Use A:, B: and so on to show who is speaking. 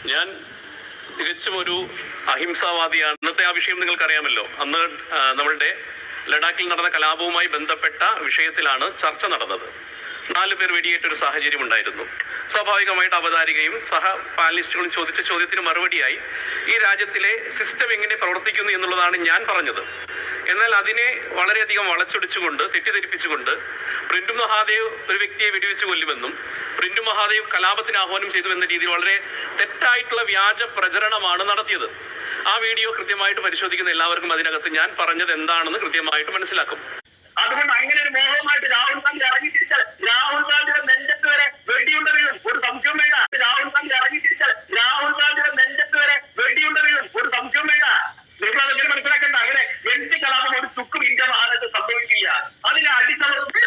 A: ഞാൻ തികച്ചും ഒരു അഹിംസാവാദിയാണ്. ഇന്നത്തെ ആ വിഷയം നിങ്ങൾക്കറിയാമല്ലോ. അന്ന് നമ്മളുടെ ലഡാക്കിൽ നടന്ന കലാപവുമായി ബന്ധപ്പെട്ട വിഷയത്തിലാണ് ചർച്ച നടന്നത്. 4 പേർ വെടിയേറ്റൊരു സാഹചര്യം ഉണ്ടായിരുന്നു. സ്വാഭാവികമായിട്ട് അവതാരികയും സഹ പാനലിസ്റ്റുകളും ചോദിച്ച ചോദ്യത്തിന് മറുപടിയായി ഈ രാജ്യത്തിലെ സിസ്റ്റം എങ്ങനെ പ്രവർത്തിക്കുന്നു എന്നുള്ളതാണ് ഞാൻ പറഞ്ഞത്. എന്നാൽ അതിനെ വളരെയധികം വളച്ചൊടിച്ചുകൊണ്ട് തെറ്റിദ്ധരിപ്പിച്ചുകൊണ്ട് പ്രിന്റു മഹാദേവ് ഒരു വ്യക്തിയെ വെടിവെച്ച് കൊല്ലുമെന്നും പ്രിന്റു മഹാദേവ് കലാപത്തിന് ആഹ്വാനം ചെയ്തു എന്ന രീതിയിൽ വളരെ തെറ്റായിട്ടുള്ള വ്യാജ പ്രചരണമാണ് നടത്തിയത്. ആ വീഡിയോ കൃത്യമായിട്ട് പരിശോധിക്കുന്ന എല്ലാവർക്കും അതിനകത്ത് ഞാൻ പറഞ്ഞത് എന്താണെന്ന് കൃത്യമായിട്ട് മനസ്സിലാക്കും.
B: അതുകൊണ്ട് അങ്ങനെ ഒരു മോഹമായിട്ട് രാഹുൽ ഗാന്ധി ഇറങ്ങി തിരിച്ചാൽ രാഹുൽ ഗാന്ധിയുടെ നെഞ്ചത്ത് വരെ വെടിയുണ്ട വീഴും, ഒരു സംശയവും വേണ്ട. രാഹുൽ ഗാന്ധി ഇറങ്ങി തിരിച്ചാൽ രാഹുൽ ഗാന്ധിയുടെ നെഞ്ചത്ത് വരെ വെടിയുണ്ട വീഴും, ഒരു സംശയവും വേണ്ട. നിങ്ങൾ അതൊക്കെ മനസ്സിലാക്കേണ്ട. അങ്ങനെ വെടിച്ച് കലാപം ഒരു ചുക്കും ഇന്ത്യ ഭാഗത്ത് സംഭവിക്കില്ല. അതിനെ അടിച്ചമർത്തി